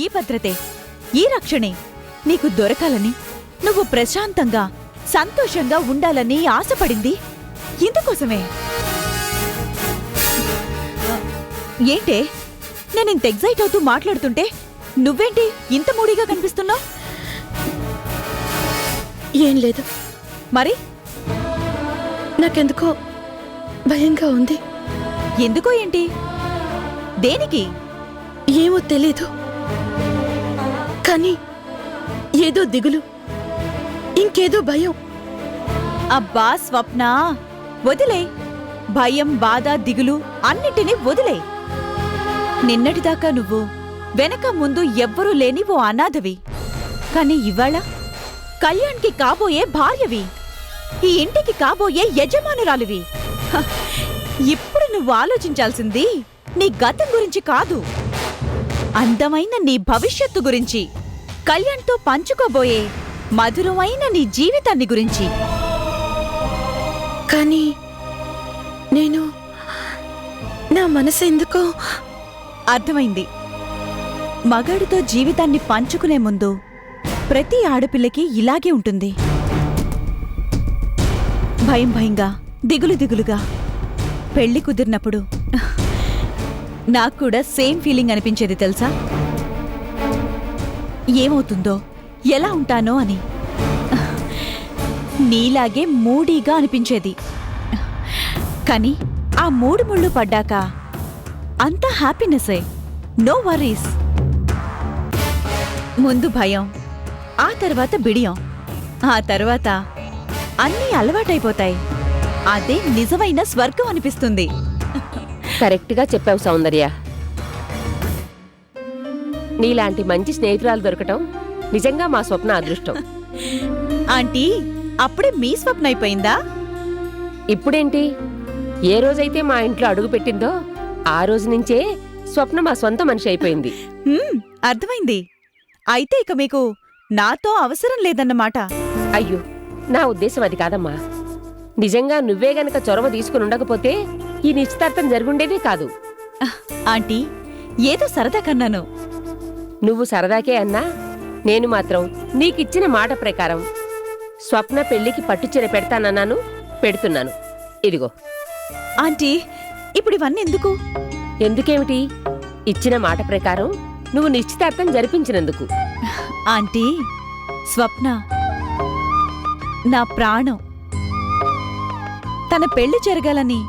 ఈ భద్రతే, ఈ రక్షణే నీకు దొరకాలని, నువ్వు ప్రశాంతంగా సంతోషంగా ఉండాలని ఆశపడింది ఇందుకోసమే. ఏంటే నేనింత ఎగ్జైట్ అవుతూ మాట్లాడుతుంటే నువ్వేంటి ఇంత మూడీగా కనిపిస్తున్నావు? ఏం లేదు. మరి నాకెందుకో భయంగా ఉంది. ఎందుకో ఏంటి? దేనికి? ఏమో తెలీదు, కానీ ఏదో దిగులు, ఇంకేదో భయం. అబ్బా స్వప్న, వదిలే. భయం, బాధ, దిగులు అన్నిటినీ వదిలే. నిన్నటిదాకా నువ్వు వెనక ముందు ఎవ్వరూ లేని ఓ అనాథవి. కాని ఇవాళ కళ్యాణ్కి కాబోయే భార్యవి, ఈ ఇంటికి కాబోయే యజమానురాలివి. హ, ఇప్పుడు నువ్వు ఆలోచించాల్సింది నీ గతం గురించి కాదు, అందమైన నీ భవిష్యత్తు గురించి, కళ్యాణ్తో పంచుకోబోయే మధురమైన నీ జీవితాన్ని గురించి. కానీ నా మనసు ఎందుకో అర్థమైంది. మగాడితో జీవితాన్ని పంచుకునే ముందు ప్రతి ఆడపిల్లకి ఇలాగే ఉంటుంది. భయం భయంగా, దిగులు దిగులుగా. పెళ్లి కుదిరినప్పుడు నాక్కూడా సేమ్ ఫీలింగ్ అనిపించేది తెలుసా? ఏమవుతుందో, ఎలా ఉంటానో అని. నీలాగే మూడీగా అనిపించేది. కాని ఆ మూడు ముళ్ళు పడ్డాక అంతా హ్యాపీనెస్సే, నో వరీస్. ముందు భయం, ఆ తర్వాత బిడియం, ఆ తర్వాత అన్నీ అలవాటైపోతాయి. అదే నిజమైన స్వర్గం అనిపిస్తుంది. కరెక్ట్గా చెప్పావు సౌందర్య. నీలాంటి మంచి స్నేహితురాలు దొరకటం నిజంగా మా స్వప్న అదృష్టం. ఆంటీ, అప్పుడే మీ స్వప్న అయిపోయిందా? ఇప్పుడేంటి, ఏ రోజైతే మా ఇంట్లో అడుగు పెట్టిందో ఆ రోజు నుంచే స్వప్న మా సొంత మనిషి అయిపోయింది. అర్థమైంది. అయితే ఇక మీకు నాతో అవసరం లేదన్నమాట. అయ్యో, నా ఉద్దేశం అది కాదమ్మా. నిజంగా నువ్వే గనక చొరవ తీసుకుని ఉండకపోతే ఈ నిశ్చితార్థం జరుగుండేదే కాదు. ఆంటీ, ఏదో సరదా కన్నాను. నువ్వు సరదాకే అన్నా, నేను మాత్రం నీకిచ్చిన మాట ప్రకారం స్వప్న పెళ్లికి పట్టుచీర పెడతానన్నాను, పెడుతున్నాను. ఇదిగో. ఆంటీ, ఇప్పుడు ఇవన్నీ ఎందుకు? ఎందుకేమిటి? ఇచ్చిన మాట ప్రకారం నువ్వు నిశ్చితార్థం జరిపించినందుకు. ఆంటీ, స్వప్న నా ప్రాణం. తన పెళ్లి జరగాలని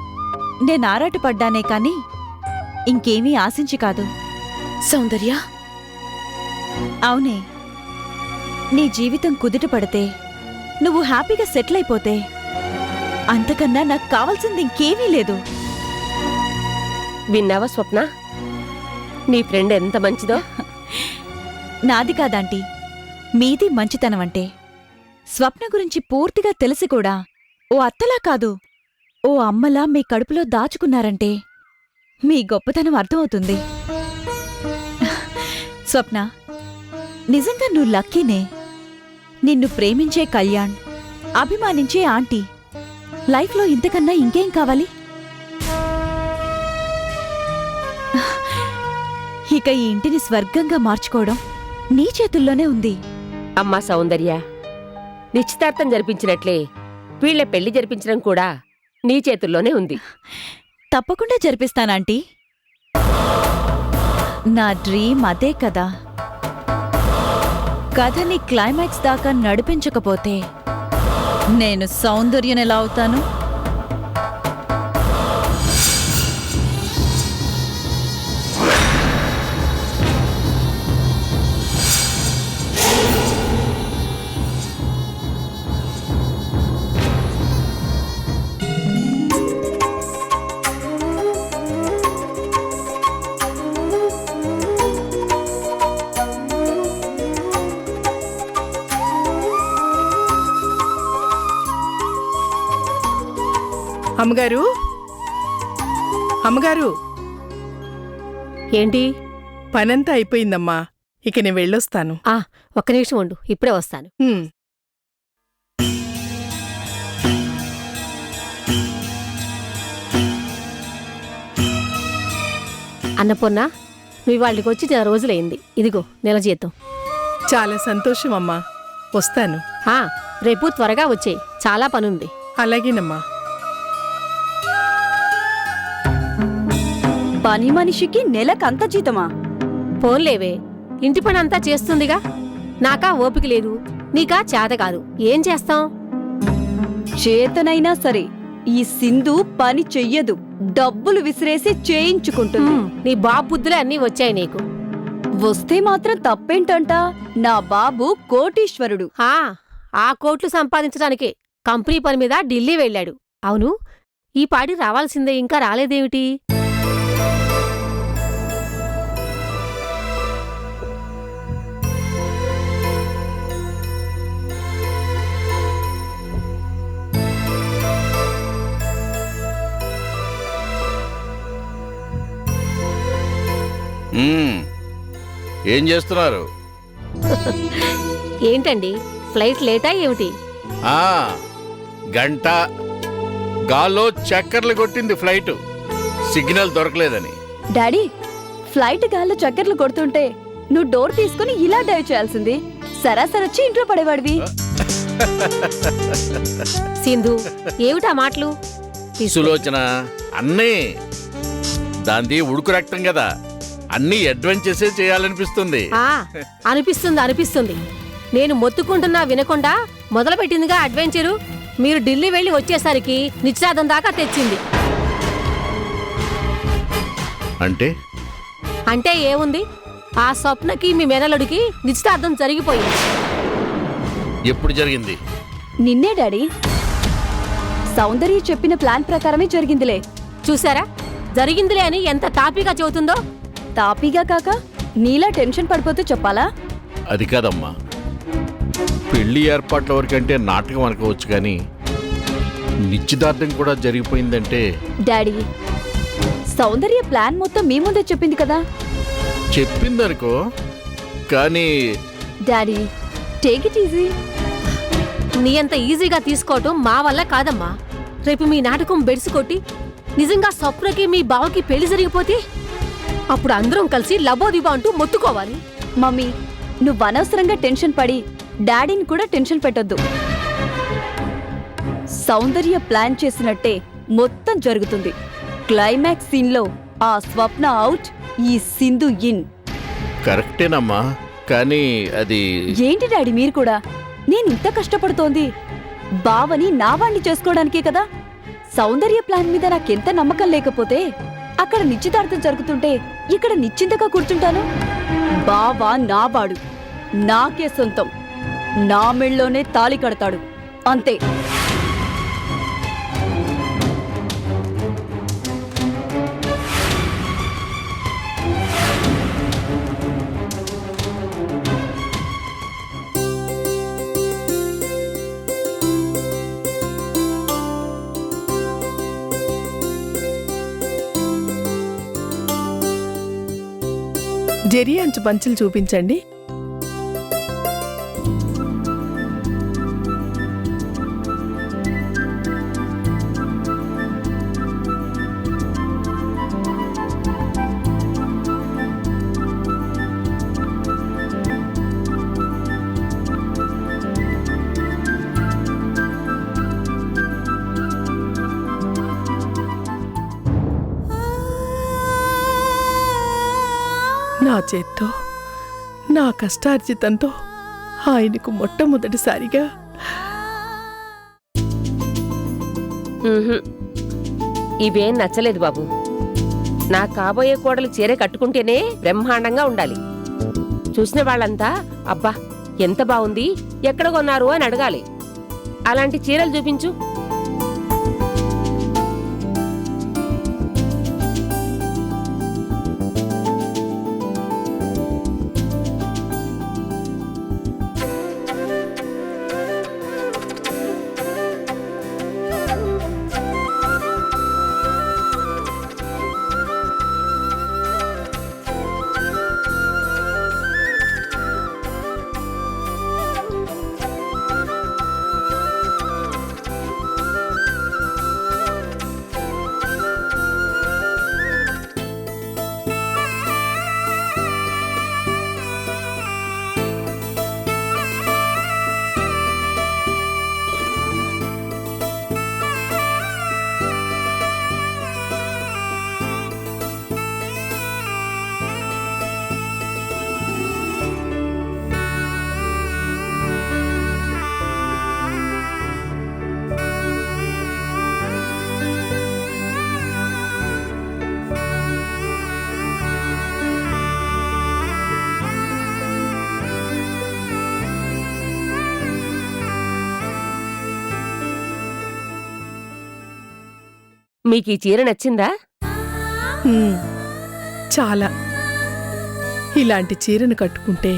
నేను ఆరాటపడ్డానే కాని ఇంకేమీ ఆశించి కాదు. సౌందర్య, అవునే, నీ జీవితం కుదుట పడితే, నువ్వు హ్యాపీగా సెటిల్ అయిపోతే అంతకన్నా నాకు కావాల్సింది ఇంకేమీ లేదు. విన్నావా స్వప్న? నీ ఫ్రెండ్ ఎంత మంచిదో. నాది కాదాంటీ, మీది మంచితనం అంటే. స్వప్న గురించి పూర్తిగా తెలిసి కూడా ఓ అత్తలా కాదు, ఓ అమ్మలా మీ కడుపులో దాచుకున్నారంటే మీ గొప్పతనం అర్థమవుతుంది. స్వప్న, నిజంగా నువ్వు లక్కీనే. నిన్ను ప్రేమించే కళ్యాణ్, అభిమానించే ఆంటీ, లైఫ్లో ఇంతకన్నా ఇంకేం కావాలి? ఇక ఈ ఇంటిని స్వర్గంగా మార్చుకోవడం నీ చేతుల్లోనే ఉంది. అమ్మా సౌందర్య, నిశ్చితార్థం జరిపించినట్లే వీళ్ల పెళ్లి జరిపించడం కూడా నీ చేతుల్లోనే ఉంది. తప్పకుండా జరిపిస్తానాంటీ. నా డ్రీమ్ అదే కదా. కథని క్లైమాక్స్ దాకా నడిపించకపోతే నేను సౌందర్యం ఎలా అవుతాను? అమ్మగారు, అమ్మగారు, ఏంటి? పనంతా అయిపోయిందమ్మా. ఇక నేను వెళ్ళొస్తాను. ఒక్క నిమిషం ఉండు, ఇప్పుడే వస్తాను. అన్నపూర్ణ, మీ వాళ్ళకి వచ్చి 4 రోజులైంది. ఇదిగో నెల జీతం. చాలా సంతోషం అమ్మా. వస్తాను. ఆ, రేపు త్వరగా వచ్చేయి, చాలా పనుంది. అలాగేనమ్మా. పని మనిషికి నెలకంత జీతమా? పోన్లేవే, ఇంటి పని అంతా చేస్తుందిగా. నాకా ఓపిక లేదు, నీకా చేత కాదు. ఏం చేస్తాం? చేతనైనా సరే ఈ సింధు పని చెయ్యదు, డబ్బులు విసిరేసి చేయించుకుంటుంది. నీ బాబు బుద్ధులే అన్నీ వచ్చాయి నీకు. వస్తే మాత్రం తప్పేంటంట? నా బాబు కోటీశ్వరుడు. ఆ కోట్లు సంపాదించడానికి కంపెనీ పని మీద ఢిల్లీ వెళ్ళాడు. అవును, ఈ పాడి రావాల్సిందే, ఇంకా రాలేదేమిటి? ఏం చేస్తున్నారు? ఏంటండి, ఫ్లైట్ లేటా ఏమిటి? ఆ గంట గాల్లో చక్కర్లు కొట్టింది ఫ్లైట్, సిగ్నల్ దొరకలేదని. డాడీ, ఫ్లైట్ గాల్లో చక్కర్లు కొడుతుంటే నువ్వు డోర్ తీసుకుని ఇలా డైవ్ చేయాల్సింది. సరాసరొచ్చి ఇంట్లో పడేవాడివి. సింధు, ఏమిటా మాటలు? సులోచన, అన్నీ దాంది ఉడుకు రక్తం కదా, అన్నీ అడ్వెంచర్సే చేయాలనిపిస్తుంది. అనిపిస్తుంది. నేను మొత్తుకుంటున్నా వినకుండా మొదలుపెట్టిందిగా అడ్వెంచరు. మీరు ఢిల్లీ వెళ్ళి వచ్చేసరికి నిశ్చాదం దాకా తెచ్చింది. అంటే ఏముంది, ఆ స్వప్నకి మీ మెనలుడికి నిశ్చితార్థం జరిగిపోయింది. ఎప్పుడు జరిగింది? నిన్నే డాడీ. సౌందర్య చెప్పిన ప్లాన్ ప్రకారమే జరిగిందిలే. చూసారా, జరిగిందిలే అని ఎంత తాపీగా చెబుతుందో. తాపీగా కాక నీలా టెన్షన్ పడిపోతూ చెప్పాలా? అది కాదమ్మా, పెళ్లి ఏర్పాట్ల వరకంటే నాటకం అనుకోవచ్చు, కానీ నిశ్చితార్థం కూడా జరిగిపోయిందంటే. డాడీ, సౌందర్య ప్లాన్ మొత్తం మీ ముందే చెప్పింది కదా. చెప్పిందనుకో, కానీ డాడీ, టేక్ ఇట్ ఈజీ. నీ అంత ఈజీగా తీసుకోవటం మా వల్ల కాదమ్మా. రేపు మీ నాటకం బెడిసి కొట్టి నిజంగా స్వప్నకి మీ బావకి పెళ్లి జరిగిపోతే అప్పుడు అందరం కలిసి లబోదిబా అంటూ మొత్తుకోవాలి. మమ్మీ, నువ్వు అనవసరంగా టెన్షన్ పడి డాడీని కూడా టెన్షన్ పెట్టొద్దు. సౌందర్య ప్లాన్ చేసినట్టే మొత్తం జరుగుతుంది. క్లైమాక్స్ సీన్లో ఆ స్వప్న అవుట్, ఈ సింధు ఇన్. కరెక్టేనమ్మా, కానీ అది. ఏంటి డాడీ మీరు కూడా? నేను ఇంత కష్టపడుతోంది బావని నా వాణ్ణి చేసుకోవడానికే కదా. సౌందర్య ప్లాన్ మీద నాకెంత నమ్మకం లేకపోతే అక్కడ నిశ్చితార్థం జరుగుతుంటే ఇక్కడ నిశ్చింతగా కూర్చుంటాను. బావా నావాడు, నాకే సొంతం, నా మెళ్ళలోనే తాళి కడతాడు, అంతే. జెరీ అంచు పంచులు చూపించండి. నా చేత్తో, నా కష్టార్జితంతో ఆయనకు మొట్టమొదటిసారిగా. ఇవేం నచ్చలేదు బాబు. నా కాబోయే కోడలు చీర కట్టుకుంటేనే బ్రహ్మాండంగా ఉండాలి. చూసిన వాళ్ళంతా అబ్బా ఎంత బాగుంది, ఎక్కడ కొన్నారు అని అడగాలి. అలాంటి చీరలు చూపించు. మీకు ఈ చీర నచ్చిందా? హ్మ్, చాలా. ఇలాంటి చీరను కట్టుకుంటే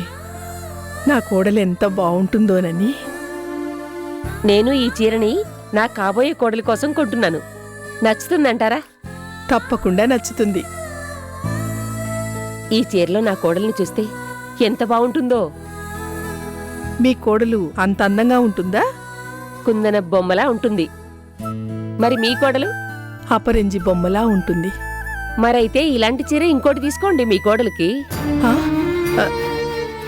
నా కోడలు ఎంత బావుంటుందోనని. నేను ఈ చీరని నా కాబోయే కోడలి కోసం కొంటున్నాను. నచ్చుతుందంటారా? తప్పకుండా నచ్చుతుంది. ఈ చీరలో నా కోడల్ని చూస్తే ఎంత బావుంటుందో. మీ కోడలు అంత అందంగా ఉంటుందా? కుందన బొమ్మలా ఉంటుంది. మరి మీ కోడలు? అపరంజి బొమ్మలా ఉంటుంది. మరైతే ఇలాంటి చీర ఇంకోటి తీసుకోండి మీ కోడలికి. ఆ? ఆ,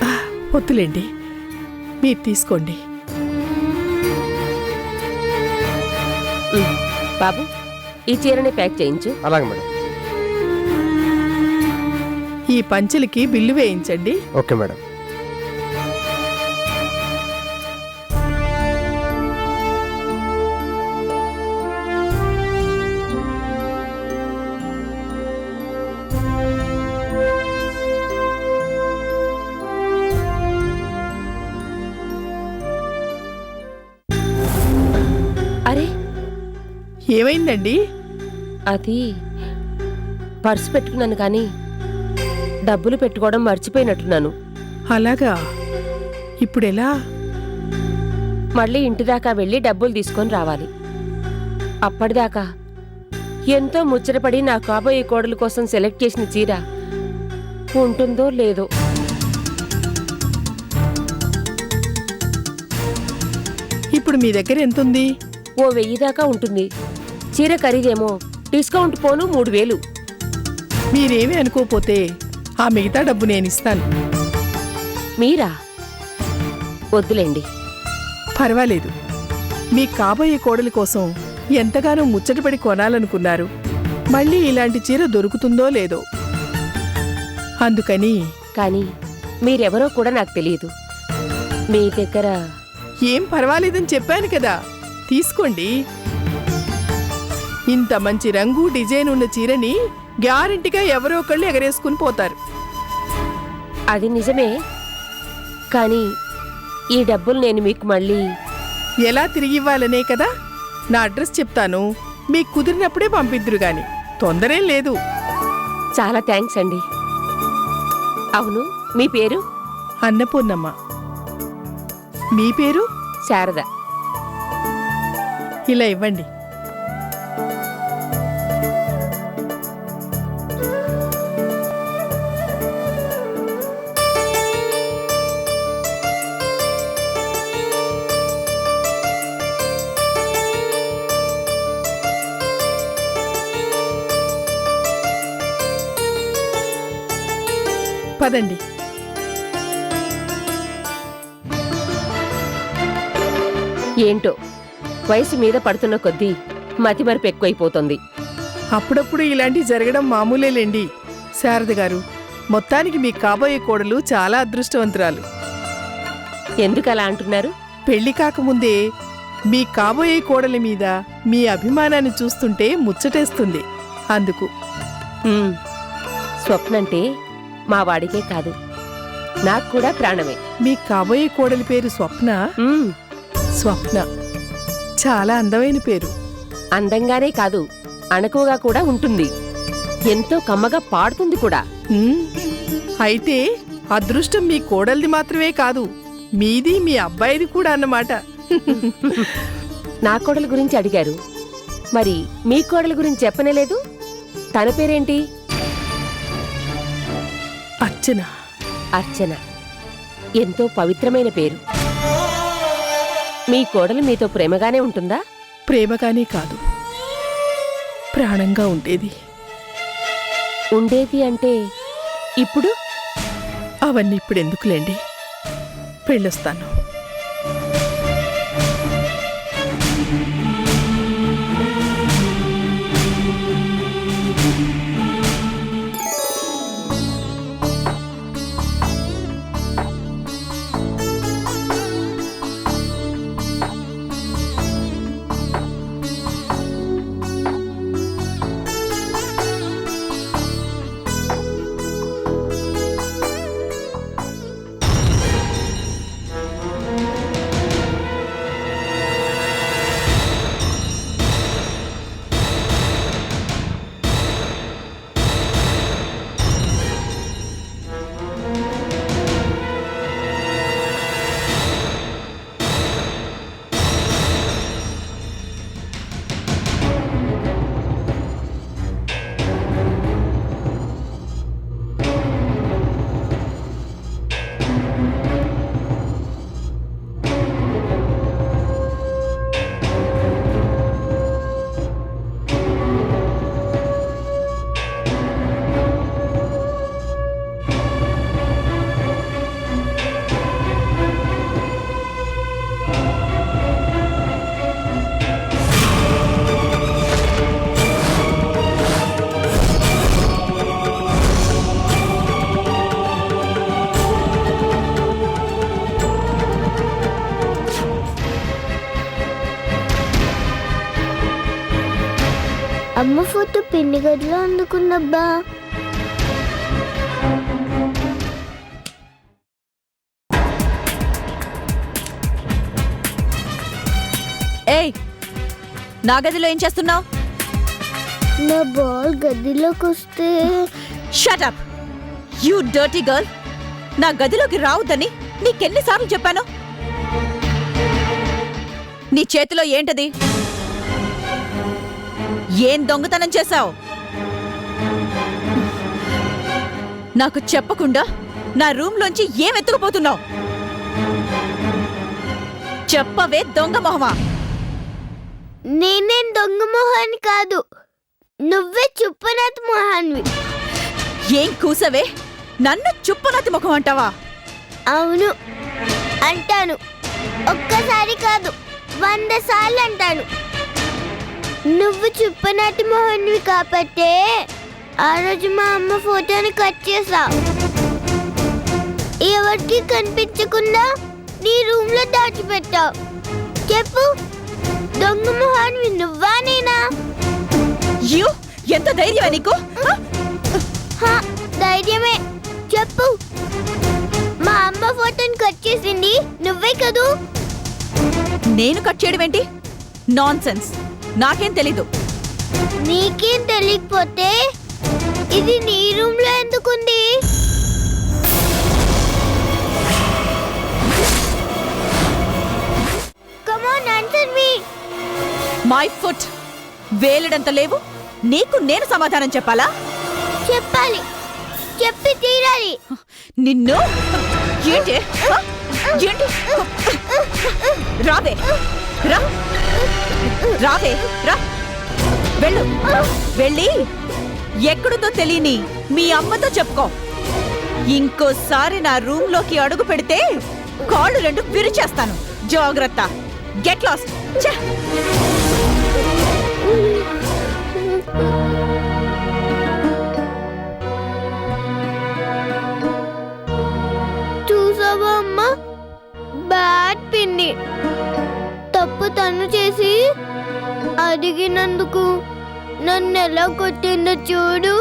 ఆ, వద్దులేండి, మీరు తీసుకోండి. బాబు, ఈ చీరని ప్యాక్ చేయించు. అలాగే మేడం. ఈ పంచెలకి బిల్లు వేయించండి. Okay madam. అరే, ఏమైందండి? అది పర్సు పెట్టుకున్నాను కానీ డబ్బులు పెట్టుకోవడం మర్చిపోయినట్టున్నాను. అలాగా? ఇప్పుడెలా? మళ్ళీ ఇంటిదాకా వెళ్ళి డబ్బులు తీసుకొని రావాలి. అప్పటిదాకా ఎంతో ముచ్చటపడి నా కాబోయే కోడలు కోసం సెలెక్ట్ చేసిన చీర ఉంటుందో లేదో. ఇప్పుడు మీ దగ్గర ఎంతుంది? ఓ 1000 దాకా ఉంటుంది. చీర ఖరీదేమో డిస్కౌంట్ పోను 3000. మీరేమీ అనుకోపోతే ఆ మిగతా డబ్బు నేనిస్తాను. మీరా? వద్దులేండి. పర్వాలేదు. మీ కాబోయే కోడలి కోసం ఎంతగానో ముచ్చటపడి కొనాలనుకున్నారు. మళ్ళీ ఇలాంటి చీర దొరుకుతుందో లేదో అందుకని. కానీ మీరెవరో కూడా నాకు తెలియదు. మీ దగ్గర ఏం పర్వాలేదని చెప్పాను కదా, తీసుకోండి. ఇంత మంచి రంగు డిజైన్ ఉన్న చీరని గ్యారెంటీగా ఎవరో ఒకళ్ళు ఎగరేసుకుని పోతారు. అది నిజమే. కానీ ఈ డబ్బులు నేను మీకు మళ్ళీ ఎలా తిరిగివ్వాలనే కదా. నా అడ్రస్ చెప్తాను, మీకు కుదిరినప్పుడే పంపిద్దురు గాని తొందరేం లేదు. చాలా థ్యాంక్స్ అండి. అవును, మీ పేరు? అన్నపూర్ణమ్మ. మీ పేరు? శారద. ఇలా ఇవ్వండి. పదండి. ఏంటో వయసు మీద పడుతున్న కొద్దీ మతిమరుపు ఎక్కువైపోతుంది. అప్పుడప్పుడు ఇలాంటి జరగడం మామూలేలేండి. శారద గారు, మొత్తానికి మీ కాబోయే కోడలు చాలా అదృష్టవంతురాలు. ఎందుకలా అంటున్నారు? పెళ్లి కాకముందే మీ కాబోయే కోడలి మీద మీ అభిమానాన్ని చూస్తుంటే ముచ్చటేస్తుంది. అందుకు. స్వప్నంటే మా వాడికే కాదు, నాకు కూడా ప్రాణమే. మీ కాబోయే కోడలి పేరు స్వప్న? స్వప్న చాలా అందమైన పేరు. అందంగానే కాదు, అణకువగా కూడా ఉంటుంది. ఎంతో కమ్మగా పాడుతుంది కూడా. అయితే అదృష్టం మీ కోడలిది మాత్రమే కాదు, మీది మీ అబ్బాయిది కూడా అన్నమాట. నా కోడల గురించి అడిగారు, మరి మీ కోడల గురించి చెప్పనేలేదు. తన పేరేంటి? అర్చన. అర్చన ఎంతో పవిత్రమైన పేరు. మీ కోడలు మీతో ప్రేమగానే ఉంటుందా? ప్రేమగానే కాదు, ప్రాణంగా ఉండేది. ఉండేది అంటే ఇప్పుడు? అవన్నీ ఇప్పుడు ఎందుకులేండి, వెళ్ళొస్తాను. అమ్మ ఫోటో పిన్ని గదిలో అందుకుందబ్బా. ఏయ్, నా గదిలో ఏం చేస్తున్నావు? నా బాల్ గదిలోకి వస్తే shut up you dirty girl. నా గదిలోకి రావద్దని నీకెన్నిసార్లు చెప్పాను? నీ చేతిలో ఏంటది? ఏం దొంగతనం చేశావు? నాకు చెప్పకుండా నా రూమ్లోంచి ఏం ఎత్తుకుపోతున్నావు? చెప్పవే దొంగ మొహమా. నేనేం దొంగ మొహాన్ని కాదు, నువ్వే చుప్పనాథ్ మొహాన్వి. ఏం కూసవే? నన్ను చుప్పనతి ముఖం అంటావా? అవును అంటాను. ఒక్కసారి కాదు 100 సార్లు అంటాను. నువ్వు చుప్పనాటి మొహాన్వి కాబట్టే ఆ రోజు మా అమ్మ ఫోటోని కట్ చేసా. ఎవరికి కనిపించకుండా నీ రూమ్ లో దాచిపెట్టావు. చెప్పు, దొంగ మొహాన్వి నువ్వా నేనా? యూ ఎంత ధైర్యమా నీకు? హా, ధైర్యమే. చెప్పు, మా అమ్మ ఫోటోని కట్ చేసింది నువ్వే కదూ? నేను కట్ చేయడం ఏంటి? Nonsense. నాకేం తెలీదు. నీకేం తెలియకపోతే ఇది నీ రూమ్ లో ఎందుకుంది? Come on answer me. My foot. వేలడంత లేవు. నీకు నేను సమాధానం చెప్పాలా? చెప్పాలి, చెప్పి తీరాలి. నిన్ను ఏంటి? ఏంటి? రావే, రా, రావే, రా. వెళ్ళు, వెళ్ళి ఎక్కడుందో తెలియని మీ అమ్మతో చెప్పుకో. ఇంకోసారి నా రూమ్ లోకి అడుగు పెడితే కాళ్ళు 2 విరిచేస్తాను. జాగ్రత్త. Get lost. చూసావా అమ్మ, బ్యాడ్ పిన్ని. తప్పు తను చేసి అడిగినందుకు నన్ను ఎలా కొట్టిందో చూడు.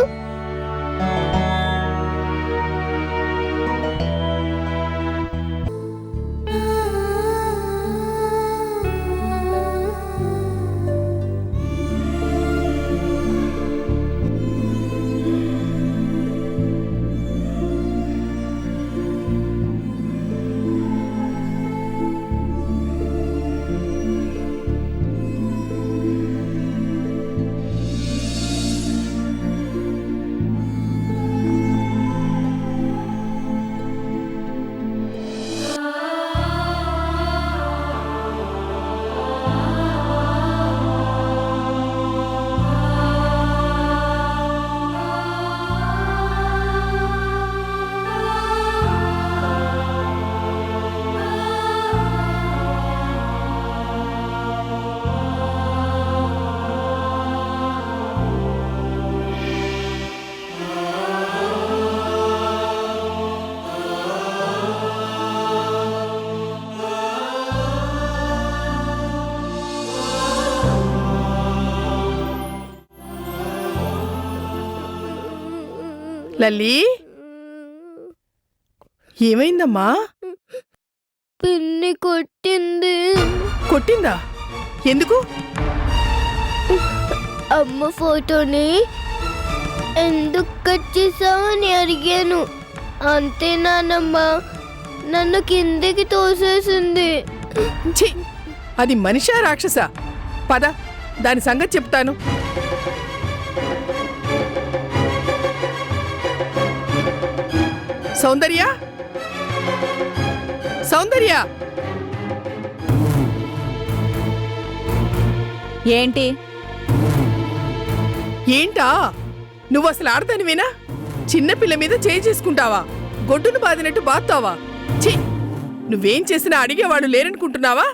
లల్లి, ఏమైందమ్మా? పిన్ని కొట్టింది. కొట్టిందా? ఎందుకు? అమ్మ ఫోటోని ఎందుకు కట్ చేసావని అడిగాను. అంతే నానమ్మ, నన్ను కిందకి తోసేసింది. ఛీ, అది మనిషా రాక్షసా? పద, దాని సంగతి చెప్తాను. సౌందర్య, సౌందర్య, ఏంటి? ఏంటా? నువ్వు అసలు ఆడదానివేనా? చిన్నపిల్ల మీద చేయి చేసుకుంటావా? గొడ్డును బాదినట్టు బాత్తావా? ఛీ, నువ్వేం చేసినా అడిగేవాడు లేరనుకుంటున్నావా?